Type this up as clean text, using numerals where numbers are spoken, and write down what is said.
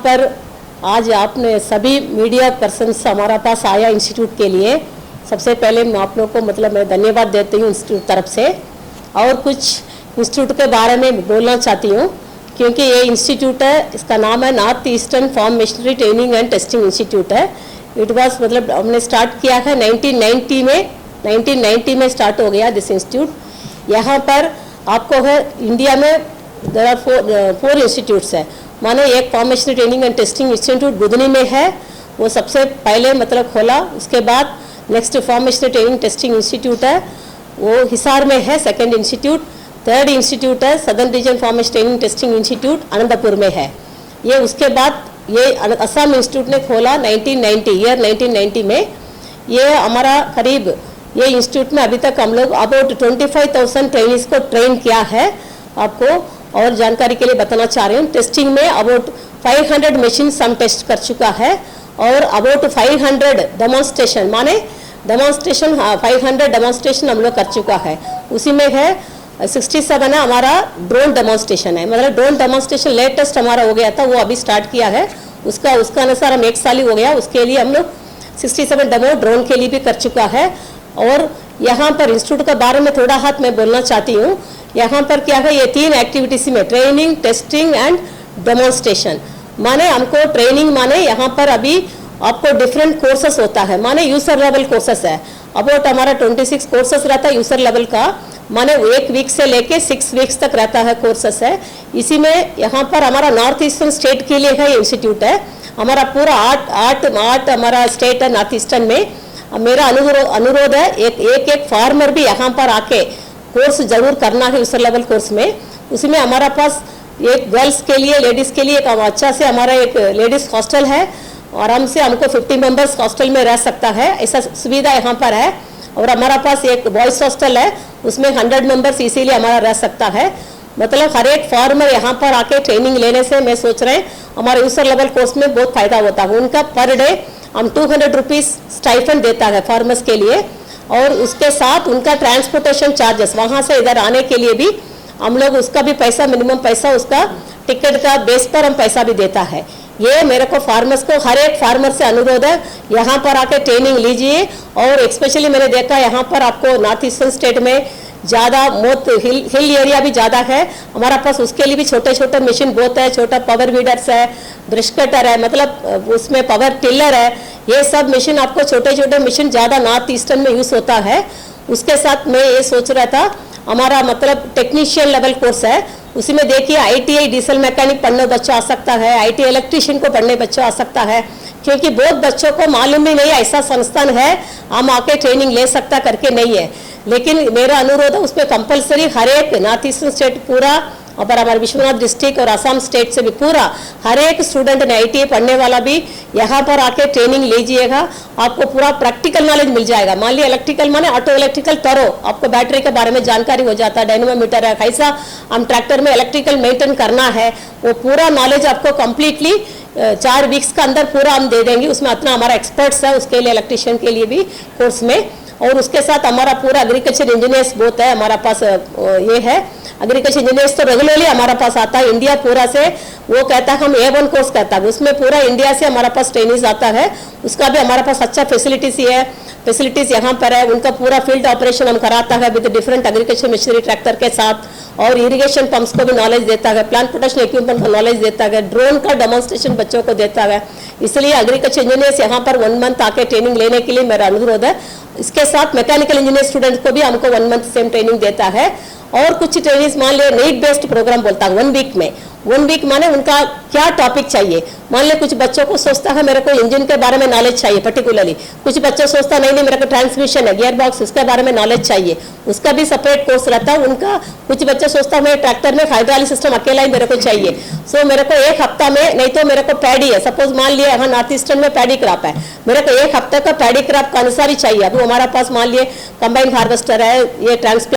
पर आज आपने सभी मीडिया पर्सन्स हमारा पास आया इंस्टीट्यूट के लिए, सबसे पहले मैं आप लोग को मैं धन्यवाद देती हूँ इंस्टीट्यूट तरफ से। और कुछ इंस्टीट्यूट के बारे में बोलना चाहती हूँ, क्योंकि ये इंस्टीट्यूट है, इसका नाम है North Eastern Farm machinery training and testing institute है। इट वाज हमने स्टार्ट किया है 1990 में स्टार्ट हो गया दिस इंस्टीट्यूट। यहाँ पर आपको है इंडिया में देयर आर 4 इंस्टीट्यूट्स है, माने एक farm machinery training and testing institute Budhni में है, वो सबसे पहले खोला। उसके बाद next farm machinery training testing institute है, वो हिसार में है सेकेंड इंस्टीट्यूट। थर्ड इंस्टीट्यूट है southern region farm machinery training testing institute Anantapur में है। ये उसके बाद ये असम इंस्टीट्यूट ने खोला 1990 में। ये हमारा करीब ये इंस्टीट्यूट में अभी तक हम लोग अबाउट 25,000 ट्रेनिंग्स को ट्रेन किया है। आपको और जानकारी के लिए बताना चाह रही हूँ, टेस्टिंग में अबाउट 500 मशीन हम टेस्ट कर चुका है और अबाउट 500 डेमोन्स्ट्रेशन, माने डेमोन्स्ट्रेशन 500 डेमोन्स्ट्रेशन हम लोग कर चुका है। उसी में है 67 है हमारा ड्रोन डेमोन्स्ट्रेशन है, मतलब ड्रोन डेमोन्स्ट्रेशन लेटेस्ट हमारा हो गया था, वो अभी स्टार्ट किया है। उसका अनुसार हम 1 साल ही हो गया, उसके लिए हम लोग 67 डेमो ड्रोन के लिए भी कर चुका है। और यहाँ पर इंस्टीट्यूट के बारे में थोड़ा हाथ मैं बोलना चाहती हूँ। यहाँ पर क्या है, ये 3 एक्टिविटीज में ट्रेनिंग, टेस्टिंग एंड डेमोन्स्ट्रेशन। माने हमको ट्रेनिंग माने यहाँ पर अभी आपको डिफरेंट कोर्सेस होता है, माने यूजर लेवल कोर्सेस है। अबाउट हमारा 26 कोर्सेस रहता है यूजर लेवल का, माने 1 वीक से लेके 6 वीक्स तक रहता है कोर्सेस है। इसी में यहाँ पर हमारा नॉर्थ ईस्टर्न स्टेट के लिए है इंस्टीट्यूट है, हमारा पूरा 8 हमारा स्टेट है नॉर्थ ईस्टर्न में। मेरा अनुरोध है एक फार्मर भी यहाँ पर आके कोर्स जरूर करना है यूजर लेवल कोर्स में। उसी में हमारा पास एक गर्ल्स के लिए, लेडीज़ के लिए एक अच्छा से हमारा एक लेडीज़ हॉस्टल है, आराम से हमको 50 मेंबर्स हॉस्टल में रह सकता है, ऐसा सुविधा यहाँ पर है। और हमारा पास एक बॉयज़ हॉस्टल है, उसमें 100 मेंबर्स इसीलिए हमारा रह सकता है। मतलब हर एक फार्मर यहाँ पर आके ट्रेनिंग लेने से मैं सोच रहे हैं हमारे यूजर लेवल कोर्स में बहुत फ़ायदा होता है। उनका पर डे हम 200 रुपीज़ स्टाइफंड देता है फार्मर्स के लिए, और उसके साथ उनका ट्रांसपोर्टेशन चार्जेस वहाँ से इधर आने के लिए भी हम लोग उसका भी पैसा, मिनिमम पैसा उसका टिकट का बेस पर हम पैसा भी देता है। ये मेरे को फार्मर्स को, हर एक फार्मर से अनुरोध है यहाँ पर आके ट्रेनिंग लीजिए। और स्पेशली मैंने देखा यहाँ पर आपको नॉर्थ ईस्टर्न स्टेट में ज़्यादा हिल एरिया भी ज़्यादा है हमारा पास, उसके लिए भी छोटे छोटे मशीन बहुत है, छोटा पावर वीडर्स है, ब्रश कटर है, मतलब उसमें पावर टिलर है। ये सब मशीन आपको छोटे छोटे मशीन ज़्यादा नॉर्थ ईस्टर्न में यूज़ होता है। उसके साथ मैं ये सोच रहा था हमारा मतलब टेक्नीशियन लेवल कोर्स है, उसी में देखिए ITI डीजल मैकेनिक पढ़ने बच्चा आ सकता है, ITI इलेक्ट्रीशियन को पढ़ने बच्चा आ सकता है, क्योंकि बहुत बच्चों को मालूम ही नहीं ऐसा संस्थान है हम आके ट्रेनिंग ले सकता करके नहीं है। लेकिन मेरा अनुरोध है उसमें कंपलसरी हर एक नॉर्थ ईस्टर्न स्टेट पूरा और हमारे विश्वनाथ डिस्ट्रिक्ट और असम स्टेट से भी पूरा हर एक स्टूडेंट ने ITI पढ़ने वाला भी यहाँ पर आके ट्रेनिंग लीजिएगा, आपको पूरा प्रैक्टिकल नॉलेज मिल जाएगा। मान लिया इलेक्ट्रिकल माने ऑटो इलेक्ट्रिकल करो, आपको बैटरी के बारे में जानकारी हो जाता है, डायनेमोमीटर है, कैसा हम ट्रैक्टर में इलेक्ट्रिकल मेंटेन करना है, वो पूरा नॉलेज आपको कम्प्लीटली 4 वीक्स का अंदर पूरा हम दे देंगे। उसमें इतना हमारा एक्सपर्ट्स है उसके लिए, इलेक्ट्रिशियन के लिए भी कोर्स में। और उसके साथ हमारा पूरा एग्रीकल्चर इंजीनियर्स बहुत है हमारा पास, ये है एग्रीकल्चर इंजीनियर्स तो रेगुलरली हमारा पास आता है इंडिया पूरा से। वो कहता है हम A1 कोर्स कहता है, उसमें पूरा इंडिया से हमारा पास ट्रेनिंग्स आता है, उसका भी हमारा पास अच्छा फैसिलिटीज ही है, फैसिलिटीज यहाँ पर है। उनका पूरा फील्ड ऑपरेशन हम कराता है with different agriculture machinery tractor के साथ, और इरिगेशन पंप्स को भी नॉलेज देता है, प्लांट प्रोटेक्शन इक्विपमेंट का नॉलेज देता है, ड्रोन का डेमोन्स्ट्रेशन बच्चों को देता है। इसलिए एग्रीकल्चर इंजीनियर्स यहाँ पर 1 मंथ आके ट्रेनिंग लेने के लिए मेरा अनुरोध है। इसके साथ मैकेनिकल इंजीनियर स्टूडेंट को भी हमको 1 मंथ सेम ट्रेनिंग देता है। और कुछ ट्रेनिंग्स मान लिया नीड बेस्ड प्रोग्राम बोलता है 1 वीक में, 1 वीक माने उनका क्या टॉपिक चाहिए। मान लिया कुछ बच्चों को सोचता है मेरे को इंजन के बारे में नॉलेज चाहिए पर्टिकुलरली, कुछ बच्चा सोचता नहीं मेरे को ट्रांसमिशन है, गियर बॉक्स, इसके बारे में नॉलेज चाहिए, उसका भी सेपरेट कोर्स रहता है उनका। कुछ बच्चा सोचता है मेरे ट्रैक्टर में हाइड्रोलिक सिस्टम अकेला ही मेरे को चाहिए, सो मेरे को 1 हफ्ता में, नहीं तो मेरे को पैडी है, सपोज मान लिया यहाँ नॉर्थ ईस्टर्न में पैडी क्रॉप है, मेरे को 1 हफ्ते का पैडी क्रॉप का अनुसार ही चाहिए। अभी हमारा पास मान लिए कंबाइन हार्वेस्टर है, ये ट्रांसप्लांट